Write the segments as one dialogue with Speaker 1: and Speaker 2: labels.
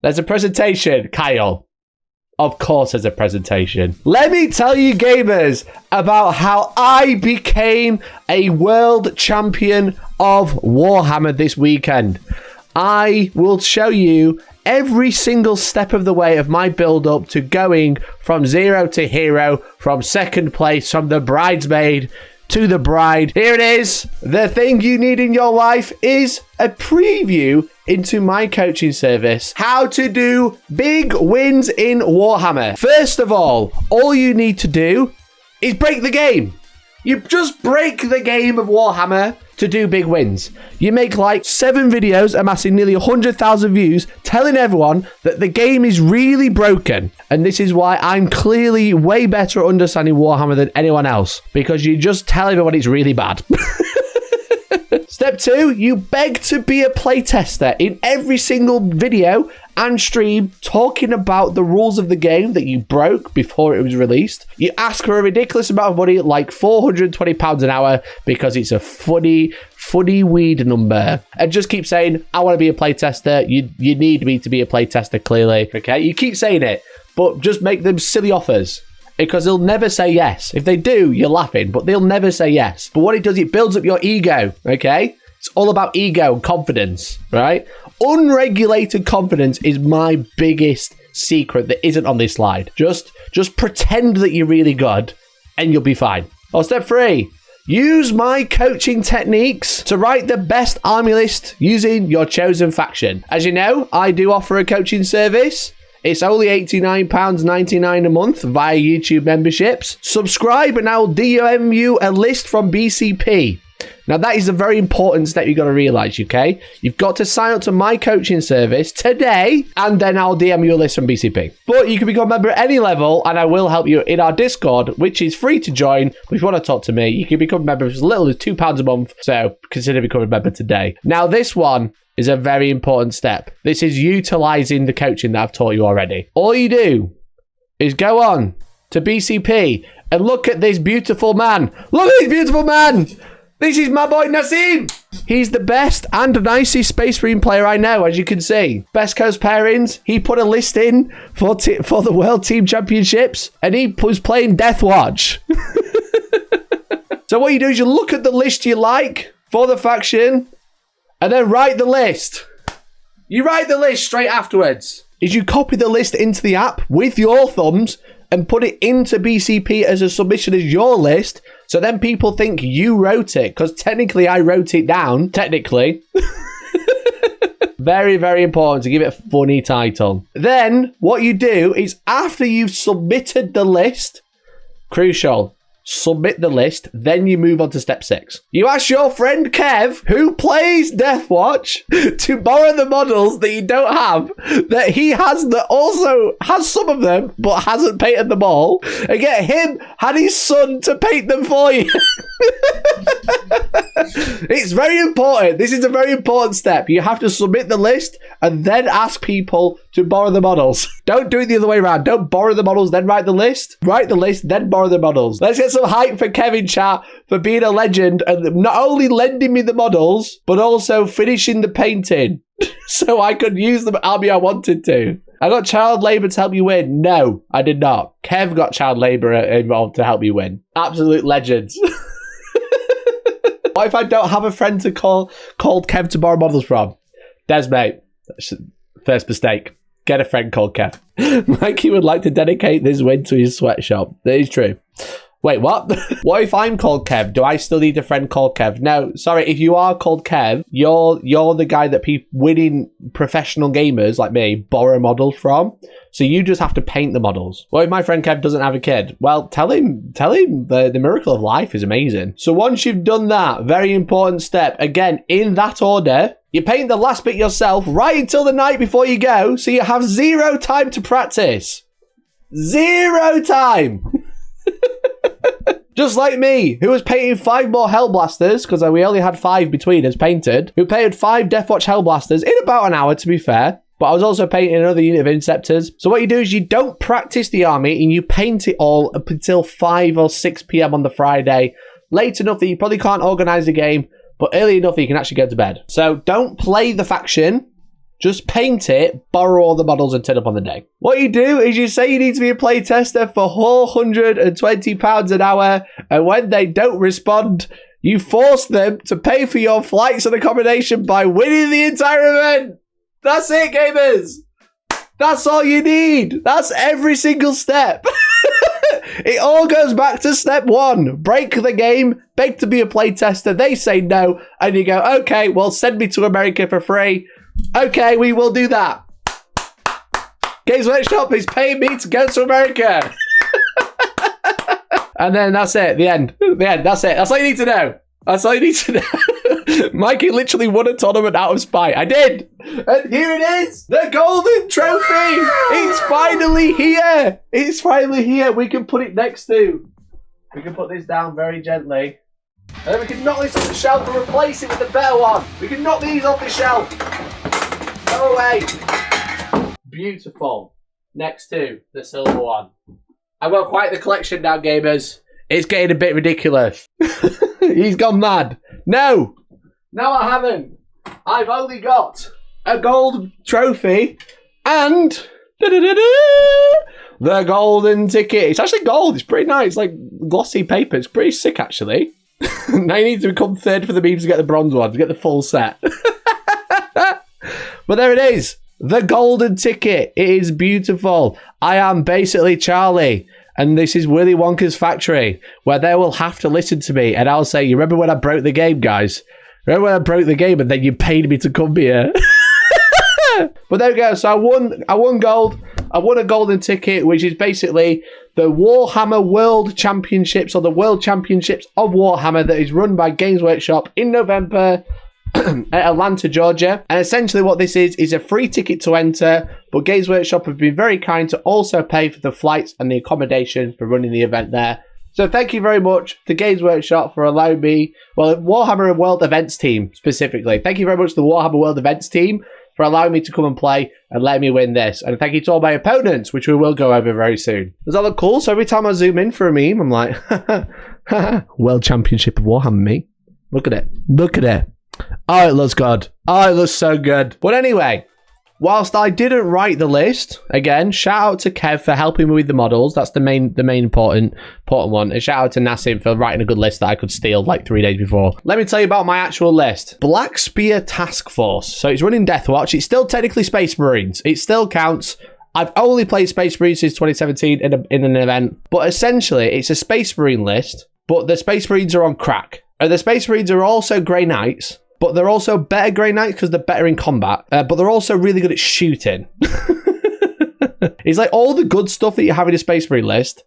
Speaker 1: There's a presentation, Kyle. Of course there's a presentation. Let me tell you, gamers, about how I became a world champion of Warhammer this weekend. I will show you every single step of the way of my build-up to going from 0 to hero, from second place, from the bridesmaid to the bride. Here it is. The thing you need in your life is a preview into my coaching service. How to do big wins in Warhammer. First of all you need to do is break the game. You just break the game of Warhammer to do big wins. You make like 7 videos amassing nearly 100,000 views telling everyone that the game is really broken. And this is why I'm clearly way better at understanding Warhammer than anyone else, because you just tell everyone it's really bad. Step 2, you beg to be a playtester in every single video and stream talking about the rules of the game that you broke before it was released. You ask for a ridiculous amount of money, like £420 an hour, because it's a funny weed number. And just keep saying, I want to be a playtester. You need me to be a playtester, clearly. Okay, you keep saying it, but just make them silly offers, because they'll never say yes. If they do, you're laughing, but they'll never say yes. But what it does, it builds up your ego, okay? It's all about ego and confidence, right? Unregulated confidence is my biggest secret that isn't on this slide. Just pretend that you're really good and you'll be fine. Oh, step 3. Use my coaching techniques to write the best army list using your chosen faction. As you know, I do offer a coaching service. It's only £89.99 a month via YouTube memberships. Subscribe and I'll DM you a list from BCP. Now, that is a very important step you've got to realise, okay? You've got to sign up to my coaching service today, and then I'll DM you a list from BCP. But you can become a member at any level, and I will help you in our Discord, which is free to join. But if you want to talk to me, you can become a member for as little as £2 a month, so consider becoming a member today. Now, this one is a very important step. This is utilising the coaching that I've taught you already. All you do is go on to BCP and look at this beautiful man. Look at this beautiful man! This is my boy Nassim. He's the best and nicest Space Marine player I know, as you can see. Best Coast pairings. He put a list in for the World Team Championships, and he was playing Death Watch. So what you do is you look at the list you like for the faction, and then write the list. You write the list straight afterwards. Is you copy the list into the app with your thumbs and put it into BCP as a submission as your list. So then people think you wrote it, because technically I wrote it down. Technically. Very, very important to give it a funny title. Then what you do is after you've submitted the list, crucial, submit the list, then you move on to step 6. You ask your friend Kev, who plays Deathwatch, to borrow the models that you don't have, that he has, that also has some of them, but hasn't painted them all, and get him and his son to paint them for you. It's very important. This is a very important step. You have to submit the list and then ask people to borrow the models. Don't do it the other way around. Don't borrow the models, then write the list. Write the list, then borrow the models. Let's get some hype for Kevin chat for being a legend and not only lending me the models, but also finishing the painting so I could use the army I wanted to. I got child labour to help you win. No, I did not. Kev got child labour involved to help you win. Absolute legends. What if I don't have a friend to called Kev to borrow models from? Des, mate. First mistake. Get a friend called Kev. Mikey would like to dedicate this win to his sweatshop. That is true. Wait, what? What if I'm called Kev? Do I still need a friend called Kev? No, sorry. If you are called Kev, you're the guy that winning professional gamers like me borrow models from. So you just have to paint the models. What if my friend Kev doesn't have a kid? Well, tell him the miracle of life is amazing. So once you've done that, very important step, again, in that order, you paint the last bit yourself right until the night before you go, so you have 0 time to practice. 0 time. Just like me, who was painting 5 more Hellblasters, because we only had 5 between us painted, who painted 5 Deathwatch Hellblasters in about an hour, to be fair. But I was also painting another unit of Inceptors. So what you do is you don't practice the army and you paint it all up until 5 or 6 p.m. on the Friday. Late enough that you probably can't organise the game, but early enough that you can actually go to bed. So don't play the faction Just paint it, borrow all the models, and turn up on the day. What you do is you say you need to be a playtester for £420 an hour, and when they don't respond, you force them to pay for your flights and accommodation by winning the entire event. That's it, gamers. That's all you need. That's every single step. It all goes back to step one. Break the game, beg to be a playtester. They say no, and you go, okay, well, send me to America for free. Okay, we will do that. Games Workshop is paying me to go to America. And then that's it. The end. That's it. That's all you need to know. That's all you need to know. Mikey literally won a tournament out of spite. I did. And here it is. The golden trophy. It's finally here. It's finally here. We can put it next to. We can put this down very gently. And then we can knock this off the shelf and replace it with a better one. We can knock these off the shelf. Go away. Beautiful. Next to the silver one. I've got quite the collection now, gamers. It's getting a bit ridiculous. He's gone mad. No, I haven't. I've only got a gold trophy and the golden ticket. It's actually gold. It's pretty nice. It's like glossy paper. It's pretty sick, actually. Now you need to become third for the memes to get the bronze one, to get the full set. But there it is. The golden ticket. It is beautiful. I am basically Charlie. And this is Willy Wonka's factory, where they will have to listen to me. And I'll say, you remember when I broke the game, guys? Remember when I broke the game and then you paid me to come here? But there we go. So I won gold. I won a golden ticket, which is basically the Warhammer World Championships, or the World Championships of Warhammer, that is run by Games Workshop in November at Atlanta, Georgia. And essentially what this is a free ticket to enter, but Games Workshop have been very kind to also pay for the flights and the accommodation for running the event there. So thank you very much to Games Workshop for allowing me, well, Warhammer World Events team specifically. Thank you very much to the Warhammer World Events team for allowing me to come and play and let me win this. And thank you to all my opponents, which we will go over very soon. Does that look cool? So every time I zoom in for a meme, I'm like, World Championship of Warhammer, me. Look at it. Look at it. Oh, it looks good. Oh, it looks so good. But anyway, whilst I didn't write the list, again, shout out to Kev for helping me with the models. That's the main important one. And shout out to Nassim for writing a good list that I could steal like 3 days before. Let me tell you about my actual list. Black Spear Task Force. So it's running Deathwatch. It's still technically Space Marines. It still counts. I've only played Space Marines since 2017 in an event. But essentially, it's a Space Marine list. But the Space Marines are on crack. And the Space Marines are also Grey Knights. But they're also better Grey Knights because they're better in combat. But they're also really good at shooting. It's like all the good stuff that you have in a Space Marine list.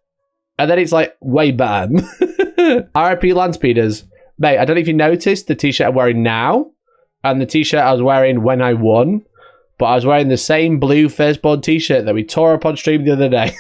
Speaker 1: And then it's like way better. RIP Landspeeders. Mate, I don't know if you noticed the t-shirt I'm wearing now. And the t-shirt I was wearing when I won. But I was wearing the same blue Firstborn t-shirt that we tore up on stream the other day.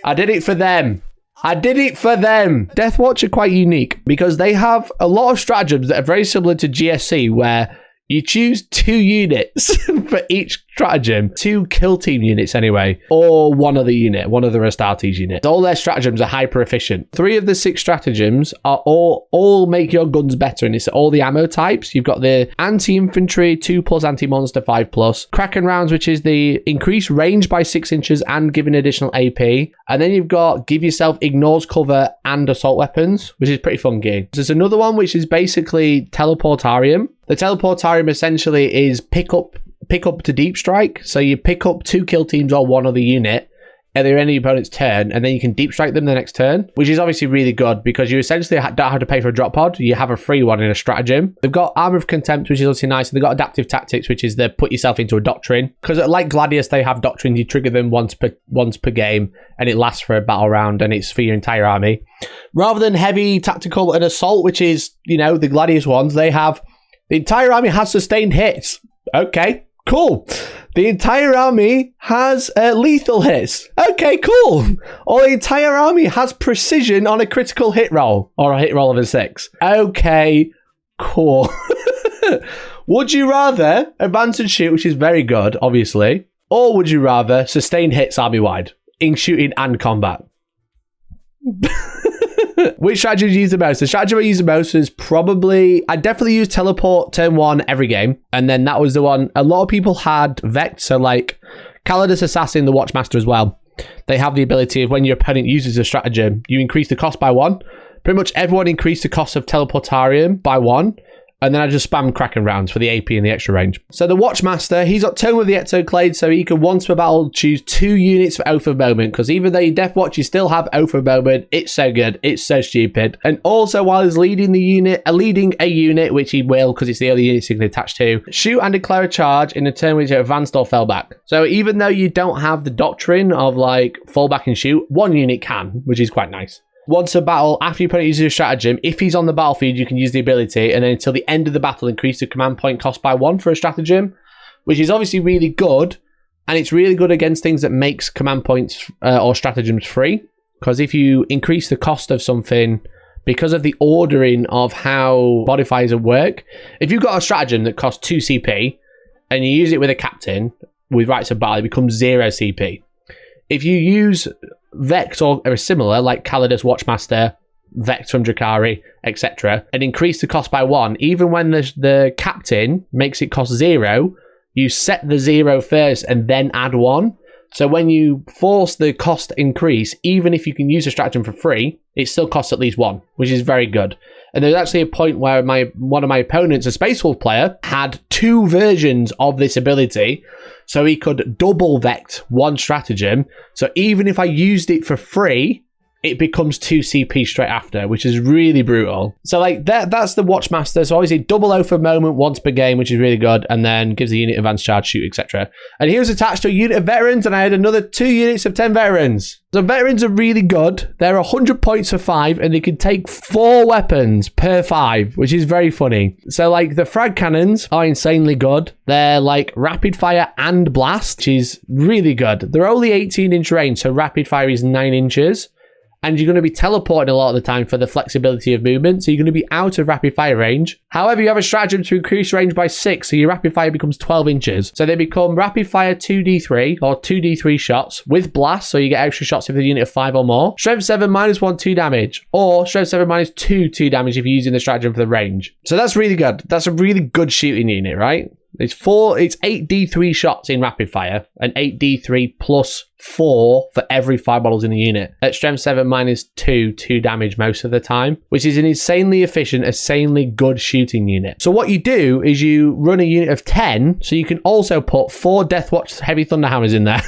Speaker 1: I did it for them. I did it for them. Deathwatch are quite unique because they have a lot of stratagems that are very similar to GSC, where you choose 2 units for each stratagem, 2 kill team units anyway, or one other unit, one of the Astartes units. All their stratagems are hyper efficient. 3 of the 6 stratagems are all make your guns better, and it's all the ammo types. You've got the anti-infantry 2+, anti-monster 5+, Kraken rounds, which is the increased range by 6 inches and giving additional AP. And then you've got give yourself ignores cover and assault weapons, which is pretty fun game. There's another one which is basically teleportarium. The teleportarium essentially is pick up to deep strike. So you pick up 2 kill teams or 1 other unit at the end of the opponent's turn, and then you can deep strike them the next turn, which is obviously really good because you essentially don't have to pay for a drop pod. You have a free one in a stratagem. They've got Armor of Contempt, which is obviously nice. They've got Adaptive Tactics, which is the put yourself into a doctrine. Because like Gladius, they have doctrines. You trigger them once per game, and it lasts for a battle round, and it's for your entire army. Rather than Heavy, Tactical, and Assault, which is, you know, the Gladius ones, they have the entire army has sustained hits. Okay, cool. The entire army has lethal hits. Okay, cool. Or the entire army has precision on a critical hit roll, or a hit roll of a 6. Okay, cool. Would you rather advance and shoot, which is very good, obviously, or would you rather sustain hits army-wide in shooting and combat? Which strategy do you use the most? The strategy I use the most is probably, I definitely use teleport turn 1 every game. And then that was the one, a lot of people had Vect, so like Calidus Assassin, the Watchmaster as well. They have the ability of when your opponent uses a stratagem, you increase the cost by 1. Pretty much everyone increased the cost of Teleportarium by 1. And then I just spam Kraken rounds for the AP and the extra range. So the Watchmaster, he's got Tome with the Exoclade, so he can once per battle choose 2 units for Oath of Moment, because even though you Death Watch, you still have Oath of Moment. It's so good. It's so stupid. And also, while he's leading the unit, leading a unit, which he will, because it's the only unit he can attach to, shoot and declare a charge in a turn which you advanced or fell back. So even though you don't have the doctrine of like fall back and shoot, one unit can, which is quite nice. Once a battle, after your opponent uses a stratagem, if he's on the battlefield, you can use the ability, and then until the end of the battle, increase the command point cost by 1 for a stratagem, which is obviously really good, and it's really good against things that makes command points or stratagems free, because if you increase the cost of something because of the ordering of how modifiers work, if you've got a stratagem that costs 2 CP, and you use it with a captain, with rights of battle, it becomes 0 CP. If you use Vex or similar, like Calidus Watchmaster, Vex from Drakari, etc., and increase the cost by 1, even when the captain makes it cost 0, you set the 0 first and then add 1. So when you force the cost increase, even if you can use a stratagem for free, it still costs at least 1, which is very good. And there's actually a point where one of my opponents, a Space Wolf player, had 2 versions of this ability, so he could double Vect 1 stratagem. So even if I used it for free, it becomes 2 CP straight after, which is really brutal. So like that's the Watchmaster. So obviously double Oath of Moment once per game, which is really good, and then gives the unit advanced charge, shoot, etc. And he was attached to a unit of veterans, and I had another 2 units of 10 veterans. So veterans are really good. They're 100 points for 5, and they can take 4 weapons per 5, which is very funny. So like the frag cannons are insanely good. They're like rapid fire and blast, which is really good. They're only 18-inch range, so rapid fire is 9 inches. And you're going to be teleporting a lot of the time for the flexibility of movement, so you're going to be out of rapid fire range. However, you have a stratagem to increase range by 6, so your rapid fire becomes 12 inches. So they become rapid fire 2d3 or 2d3 shots with blast, so you get extra shots if the unit of 5 or more. Strength 7 -1 2 damage, or strength 7 -2 2 damage if you're using the stratagem for the range. So that's really good. That's a really good shooting unit, right? It's 8d3 shots in rapid fire, and 8d3 plus 4 for every 5 models in the unit. At strength 7 -2 2 damage most of the time, which is an insanely efficient, insanely good shooting unit. So what you do is you run a unit of 10, so you can also put 4 Deathwatch Heavy Thunderhammers in there.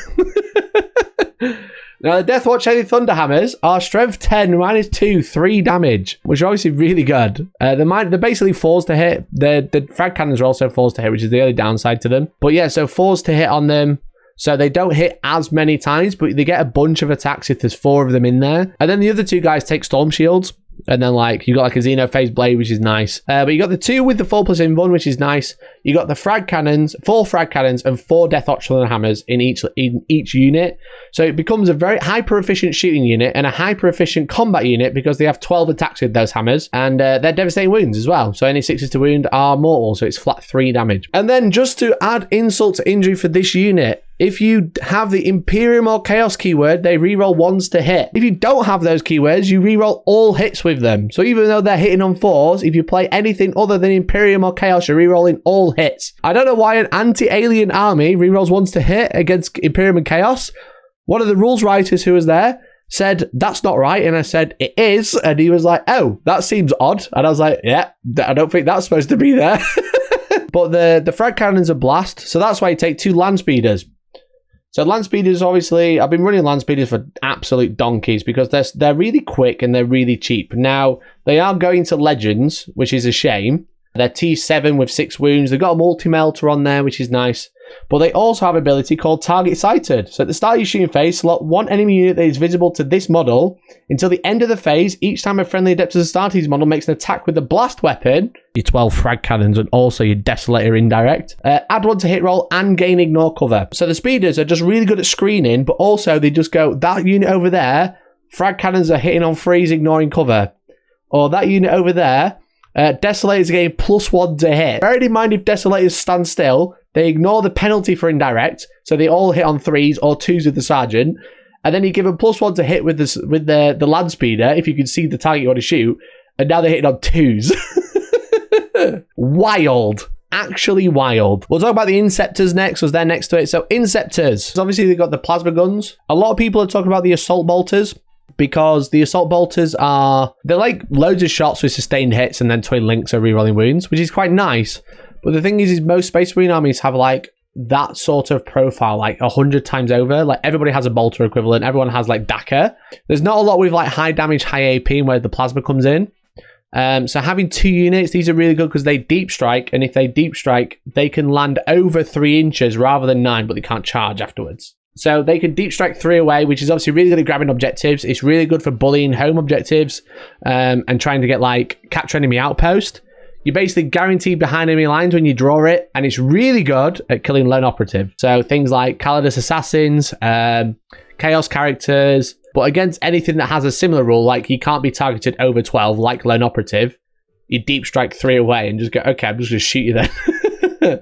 Speaker 1: Now, the Deathwatch Heavy Thunderhammers are strength 10 -2 3 damage, which are obviously really good. They're basically 4s to hit. The frag cannons are also 4s to hit, which is the only downside to them. But yeah, so 4s to hit on them. So they don't hit as many times, but they get a bunch of attacks if there's 4 of them in there. And then the other 2 guys take Storm Shields. And then like you got like a Xenophase Blade, which is nice. But you got the 2 with the 4+ invuln, which is nice. You got the frag cannons, 4 frag cannons, and 4 Deathwatch Thunderhammers in each unit. So it becomes a very hyper efficient shooting unit and a hyper efficient combat unit because they have 12 attacks with those hammers, and they're devastating wounds as well. So any 6s to wound are mortal, so it's flat 3 damage. And then just to add insult to injury for this unit, if you have the Imperium or Chaos keyword, they reroll 1s to hit. If you don't have those keywords, you reroll all hits with them. So even though they're hitting on 4s, if you play anything other than Imperium or Chaos, you're rerolling all hits. I don't know why an anti-alien army rerolls 1s to hit against Imperium and Chaos. One of the rules writers who was there said, that's not right. And I said, it is. And he was like, oh, that seems odd. And I was like, yeah, I don't think that's supposed to be there. But the frag cannons are blast. So that's why you take 2 land speeders. So land speeders, obviously, I've been running land speeders for absolute donkeys because they're really quick and they're really cheap. Now, they are going to Legends, which is a shame. They're T7 with 6 wounds. They've got a multi-melter on there, which is nice. But they also have an ability called Target Sighted. So at the start of your shooting phase, select 1 enemy unit that is visible to this model. Until the end of the phase, each time a friendly adept as a start of this model makes an attack with the blast weapon, your 12 frag cannons and also your Desolator indirect, add 1 to hit roll and gain ignore cover. So the speeders are just really good at screening, but also they just go, that unit over there, frag cannons are hitting on 3s, ignoring cover. Or that unit over there, Desolators are getting +1 to hit. Bear in mind, if Desolators stand still, they ignore the penalty for indirect, so they all hit on 3s or 2s with the Sergeant. And then you give them +1 to hit with the land speeder if you can see the target you want to shoot. And now they're hitting on 2s. Wild. Actually wild. We'll talk about the Inceptors next, because they're next to it. So Inceptors. Obviously, they've got the plasma guns. A lot of people are talking about the assault bolters, because the assault bolters they're like loads of shots with sustained hits and then twin links or rerolling wounds, which is quite nice. But the thing is most Space Marine armies have like that sort of profile like 100 times over. Like everybody has a bolter equivalent. Everyone has like Dakar. There's not a lot with like high damage, high AP, and where the plasma comes in. So having 2 units, these are really good because they deep strike, and if they deep strike, they can land over 3 inches rather than 9, but they can't charge afterwards. So they can deep strike 3 away, which is obviously really good at grabbing objectives. It's really good for bullying home objectives and trying to get like capture enemy outpost. You're basically guaranteed behind enemy lines when you draw it, and it's really good at killing lone operative. So things like Calidus assassins, chaos characters. But against anything that has a similar rule, like you can't be targeted over 12, like lone operative, you deep strike 3 away and just go, okay, I'm just going to shoot you then.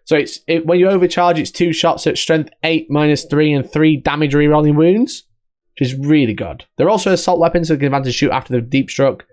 Speaker 1: So when you overcharge, it's 2 shots at strength 8, -3, and 3 damage rerolling wounds, which is really good. They're also assault weapons, so they can advance to shoot after they've deep struck.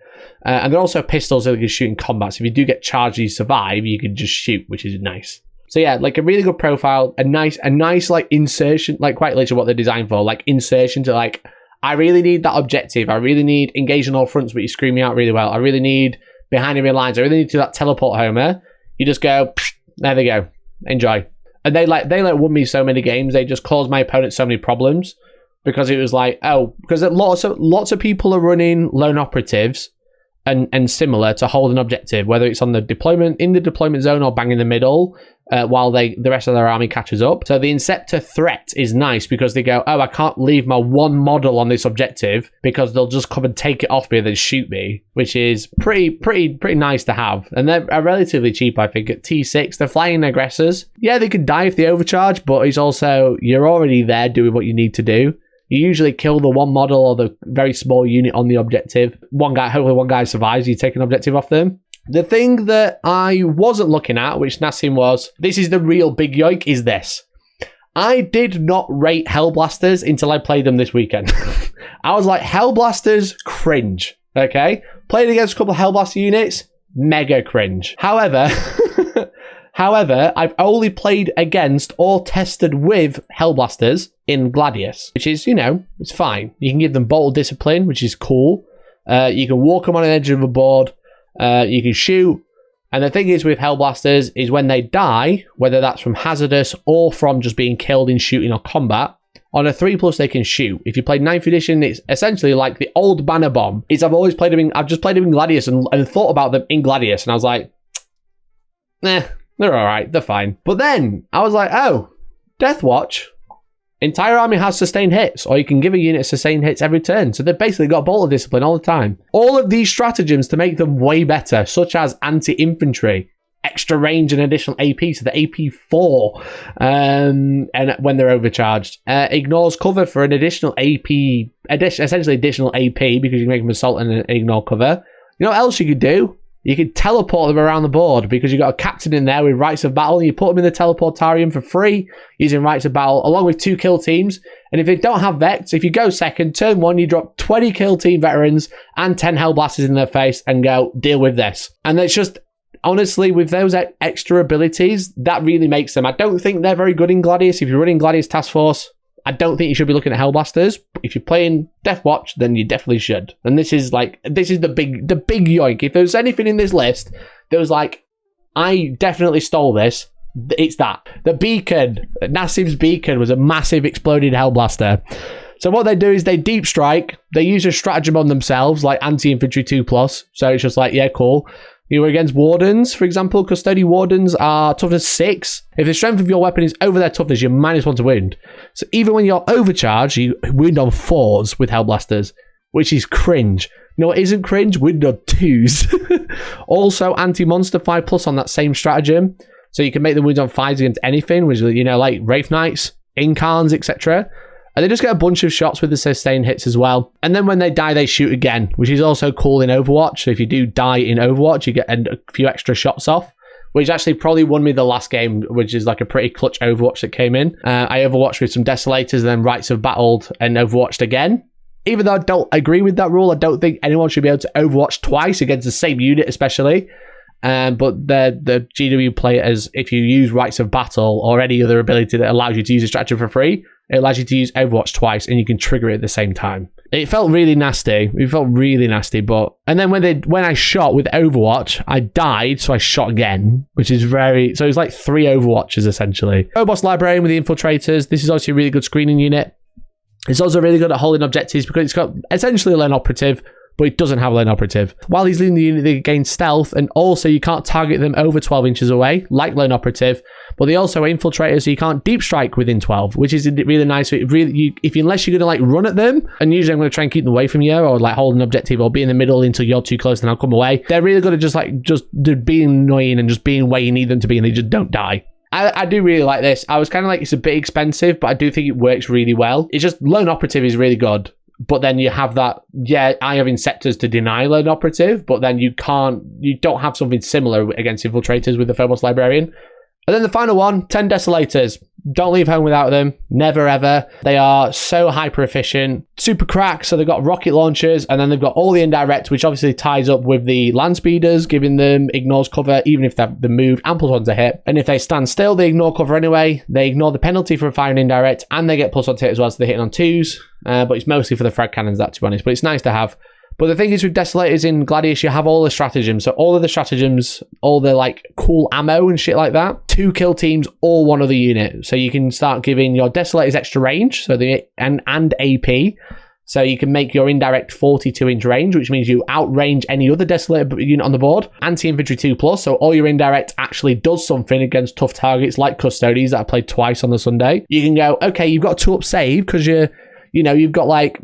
Speaker 1: And they're also pistols, so they can shoot in combat. So if you do get charged and you survive, you can just shoot, which is nice. So yeah, like a really good profile, a nice like insertion, like quite literally what they're designed for, like insertion to like, I really need that objective. I really need engage on all fronts, but you scream me out really well. I really need behind enemy lines. I really need to do that teleport homer. You just go, there they go. Enjoy. And they won me so many games. They just caused my opponent so many problems because it was like, because lots of people are running lone operatives and similar to hold an objective, whether it's on the deployment, in the deployment zone, or bang in the middle, while the rest of their army catches up. So the Inceptor threat is nice because they go, I can't leave my one model on this objective because they'll just come and take it off me and then shoot me, which is pretty nice to have. And they're relatively cheap, I think, at T6. They're flying aggressors. Yeah, they could die if they overcharge, but it's also, you're already there doing what you need to do. You usually kill the one model or the very small unit on the objective. Hopefully one guy survives, you take an objective off them. The thing that I wasn't looking at, which Nassim was, this is the real big yoik, is this. I did not rate Hellblasters until I played them this weekend. I was like, Hellblasters, cringe. Okay? Played against a couple of Hellblaster units, mega cringe. However, I've only played against or tested with Hellblasters in Gladius, which is, it's fine. You can give them Bolt Discipline, which is cool. You can walk them on an edge of a board. You can shoot. And the thing is with Hellblasters is when they die, whether that's from hazardous or from just being killed in shooting or combat, on a 3+ they can shoot. If you play 9th edition, it's essentially like the old banner bomb. I've just played them in Gladius and thought about them in Gladius, and I was like, they're alright, they're fine. But then I was like, Deathwatch, entire army has sustained hits, or you can give a unit sustained hits every turn. So they've basically got Bolt of Discipline all the time. All of these stratagems to make them way better, such as anti-infantry, extra range and additional AP, so the AP 4, and when they're overcharged. Ignores cover for an additional AP, essentially additional AP, because you can make them assault and ignore cover. You know what else you could do? You can teleport them around the board because you've got a captain in there with Rights of Battle. You put them in the teleportarium for free using Rights of Battle, along with 2 kill teams. And if they don't have vets, if you go second, turn 1, you drop 20 kill team veterans and 10 Hellblasters in their face and go, deal with this. And it's just, honestly, with those extra abilities, that really makes them. I don't think they're very good in Gladius. If you're running Gladius Task Force, I don't think you should be looking at Hellblasters. If you're playing Deathwatch, then you definitely should. And this is the big yoink. If there's anything in this list that was like, I definitely stole this, it's that. The beacon, Nassim's beacon, was a massive exploded Hellblaster. So what they do is they deep strike. They use a stratagem on themselves, like anti-infantry 2+. So it's just like, yeah, cool. You were against Wardens, for example. Custodian Wardens are toughness 6. If the strength of your weapon is over their toughness, you're -1 to wound. So even when you're overcharged, you wound on 4s with Hellblasters, which is cringe. No, it isn't cringe. Wound on 2s. Also, anti-monster 5+ on that same stratagem. So you can make the wounds on 5s against anything, which is, like Wraith Knights, Incarns, etc. And they just get a bunch of shots with the sustained hits as well. And then when they die, they shoot again, which is also cool in Overwatch. So if you do die in Overwatch, you get a few extra shots off, which actually probably won me the last game, which is like a pretty clutch Overwatch that came in. I Overwatched with some Desolators and then Rights of Battled and Overwatched again. Even though I don't agree with that rule, I don't think anyone should be able to Overwatch twice against the same unit, especially. But the GW play it as if you use Rights of Battle or any other ability that allows you to use a strategy for free, it allows you to use Overwatch twice and you can trigger it at the same time. It felt really nasty. But and then when I shot with Overwatch, I died, so I shot again, which is so it's like 3 Overwatches essentially. Boss Librarian with the Infiltrators. This is also a really good screening unit. It's also really good at holding objectives because it's got essentially a lone operative, but it doesn't have a lone operative. While he's leading the unit, they gain stealth, and also you can't target them over 12 inches away, like lone operative, but they also infiltrators, so you can't deep strike within 12, which is really nice. So unless you're going to like run at them, and usually I'm going to try and keep them away from you, or like hold an objective, or be in the middle until you're too close, then I'll come away. They're really good at just being annoying and just being where you need them to be, and they just don't die. I do really like this. I was kind of like, it's a bit expensive, but I do think it works really well. It's just lone operative is really good. But then you have that, I have Inceptors to deny lone operative, but then you don't have something similar against Infiltrators with the Phobos Librarian. And then the final one, 10 Desolators. Don't leave home without them. Never, ever. They are so hyper efficient. Super crack. So they've got rocket launchers, and then they've got all the indirect, which obviously ties up with the land speeders, giving them ignores cover, even if they've moved and +1 to hit. And if they stand still, they ignore cover anyway. They ignore the penalty for firing indirect, and they get +1 to hit as well, so they're hitting on 2s. But it's mostly for the frag cannons, that, to be honest. But it's nice to have. But the thing is with Desolators in Gladius, you have all the stratagems. So all of the stratagems, all the like cool ammo and shit like that. 2 kill teams, all one other unit. So you can start giving your Desolators extra range, so and AP. So you can make your indirect 42-inch range, which means you outrange any other Desolator unit on the board. Anti-infantry 2+, so all your indirect actually does something against tough targets like Custodes that I played twice on the Sunday. You can go, okay, you've got 2-up save because you've got like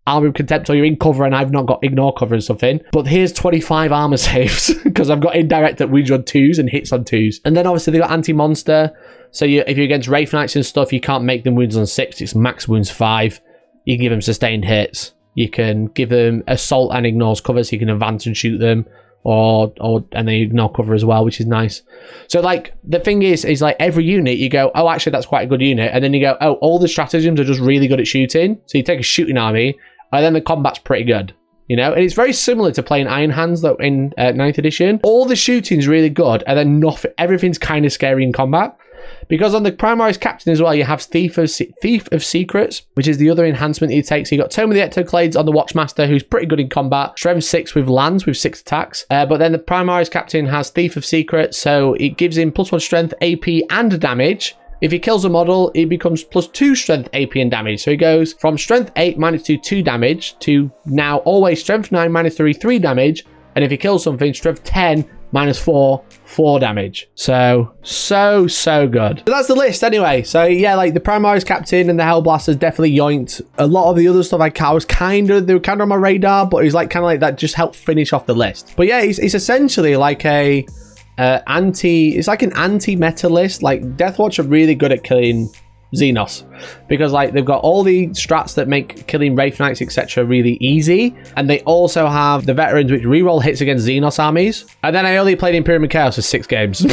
Speaker 1: Armor of Contempt, or you're in cover and I've not got ignore cover and something. But here's 25 armor saves because I've got indirect that wounds on 2s and hits on 2s. And then obviously they got anti-monster. So if you're against Wraith Knights and stuff, you can't make them wounds on 6. It's max wounds 5. You can give them sustained hits. You can give them assault and ignores cover, so you can advance and shoot them. And they ignore cover as well, which is nice. So like the thing is like every unit you go, oh, actually that's quite a good unit, and then you go, oh, all the stratagems are just really good at shooting. So you take a shooting army, and then the combat's pretty good, and it's very similar to playing Iron Hands though in 9th edition. All the shooting's really good, and then everything's kind of scary in combat. Because on the Primaris Captain as well, you have Thief of Secrets, which is the other enhancement that you take. So you got Tome of the Ectoclades on the Watchmaster, who's pretty good in combat. Strength 6 with lands with 6 attacks. But then the Primaris Captain has Thief of Secrets, so it gives him +1 strength, AP, and damage. If he kills a model, it becomes +2 strength, AP, and damage. So he goes from strength 8 -2, 2 damage to now always strength 9 -3, 3 damage. And if he kills something, strength 10 -4, 4 damage. So good. But that's the list anyway. So yeah, like the Primaris Captain and the Hellblasters definitely yoinked. A lot of the other stuff they were kind of on my radar, but it was like kind of like that just helped finish off the list. But yeah, it's essentially like it's like an anti-meta list. Like Deathwatch are really good at killing Xenos, because like they've got all the strats that make killing Wraith Knights etc really easy, and they also have the veterans which reroll hits against Xenos armies. And then I only played Imperium and Chaos for 6 games.